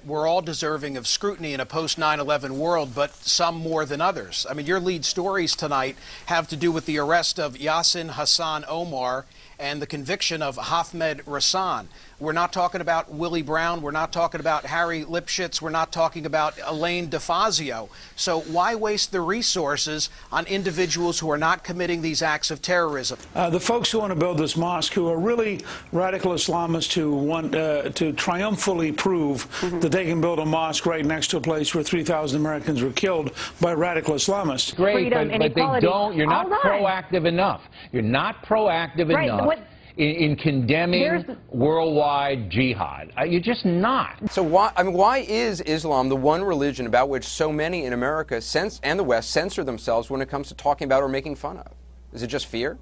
We're all deserving of scrutiny in a post-9/11 world, but some more than others. I mean, your lead stories tonight have to do with the arrest of Yassin Hassan Omar and the conviction of Ahmed Rassan. We're not talking about Willie Brown. We're not talking about Harry Lipschitz. We're not talking about Elaine DeFazio. So why waste the resources on individuals who are not committing these acts of terrorism? The folks who want to build this mosque, who are really radical Islamists who want to triumphantly prove that they can build a mosque right next to a place where 3,000 Americans were killed by radical Islamists. Great, but they don't. You're not proactive enough. You're not proactive enough in condemning worldwide jihad. You're just not. So why is Islam the one religion about which so many in America and the West censor themselves when it comes to talking about or making fun of? Is it just fear?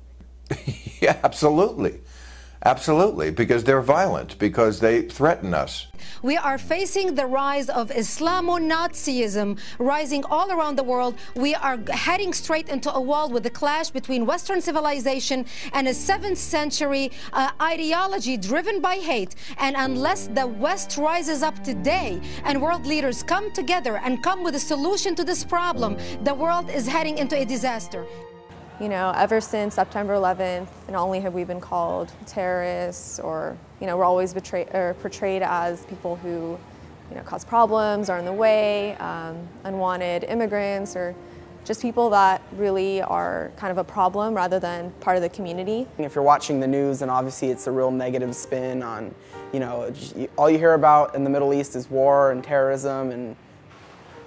Yeah, absolutely. Absolutely, because they're violent, because they threaten us. We are facing the rise of Islamo-Nazism rising all around the world. We are heading straight into a wall with the clash between Western civilization and a 7th century ideology driven by hate. And unless the West rises up today and world leaders come together and come with a solution to this problem, the world is heading into a disaster. You know, ever since September 11th, not only have we been called terrorists, or, you know, we're always portrayed as people who, you know, cause problems, are in the way, unwanted immigrants, or just people that really are kind of a problem rather than part of the community. If you're watching the news, then obviously it's a real negative spin on, you know, all you hear about in the Middle East is war and terrorism and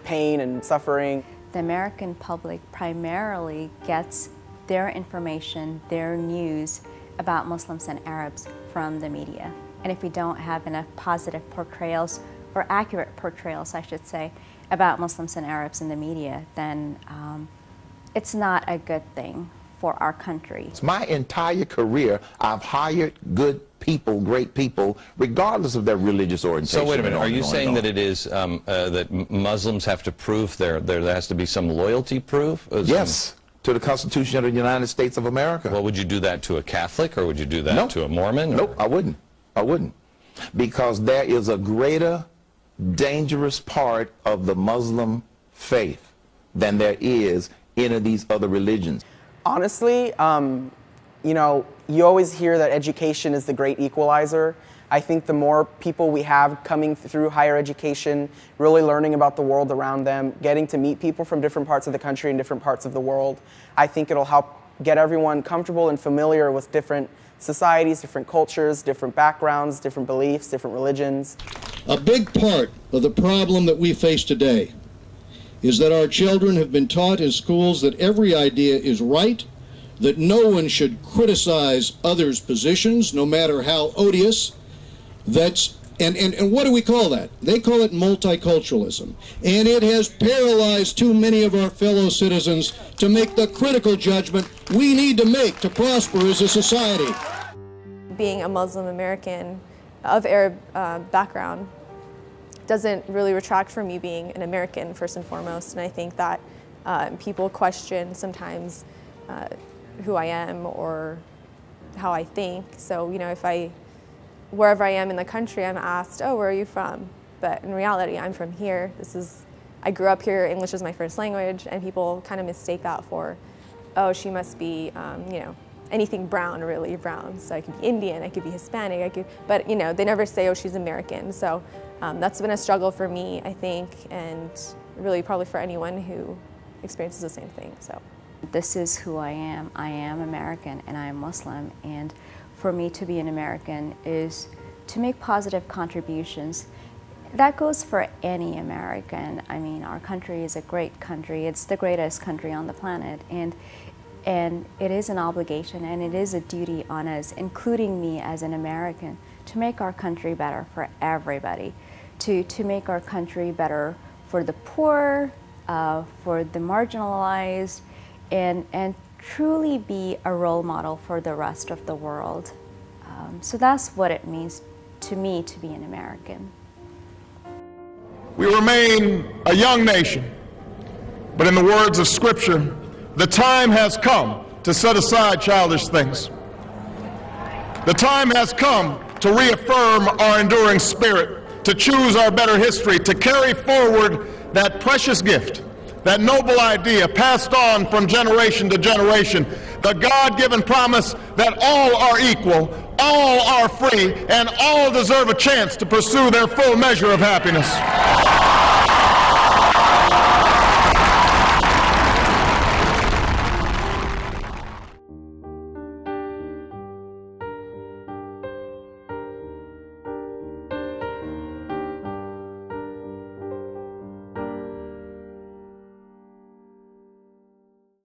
pain and suffering. The American public primarily gets their information, their news about Muslims and Arabs from the media. And if we don't have enough positive portrayals, or accurate portrayals, I should say, about Muslims and Arabs in the media, then it's not a good thing for our country. My entire career, I've hired good people, great people, regardless of their religious orientation. So wait a minute, are you saying that it is that Muslims have to prove there has to be some loyalty proof? Yes, to the Constitution of the United States of America. Well, would you do that to a Catholic, or would you do that to a Mormon? Nope, I wouldn't. I wouldn't. Because there is a greater dangerous part of the Muslim faith than there is any of these other religions. Honestly, you know, you always hear that education is the great equalizer. I think the more people we have coming through higher education, really learning about the world around them, getting to meet people from different parts of the country and different parts of the world, I think it'll help get everyone comfortable and familiar with different societies, different cultures, different backgrounds, different beliefs, different religions. A big part of the problem that we face today is that our children have been taught in schools that every idea is right, that no one should criticize others' positions, no matter how odious. And what do we call that? They call it multiculturalism. And it has paralyzed too many of our fellow citizens to make the critical judgment we need to make to prosper as a society. Being a Muslim American of Arab background doesn't really retract from me being an American first and foremost. And I think that people question sometimes who I am or how I think. So, you know, wherever I am in the country, I'm asked, oh, where are you from? But in reality, I'm from here. I grew up here, English is my first language, and people kind of mistake that for, oh, she must be, you know, anything brown, really brown. So I could be Indian, I could be Hispanic, but, you know, they never say, oh, she's American. So that's been a struggle for me, I think, and really probably for anyone who experiences the same thing, so. This is who I am. I am American and I am Muslim, and for me to be an American is to make positive contributions. That goes for any American. I mean, our country is a great country. It's the greatest country on the planet, and it is an obligation and it is a duty on us, including me as an American, to make our country better for everybody, to make our country better for the poor, for the marginalized, and truly be a role model for the rest of the world. So that's what it means to me to be an American. We remain a young nation, but in the words of Scripture, the time has come to set aside childish things. The time has come to reaffirm our enduring spirit to choose our better history, to carry forward that precious gift, that noble idea passed on from generation to generation, the God-given promise that all are equal, all are free, and all deserve a chance to pursue their full measure of happiness.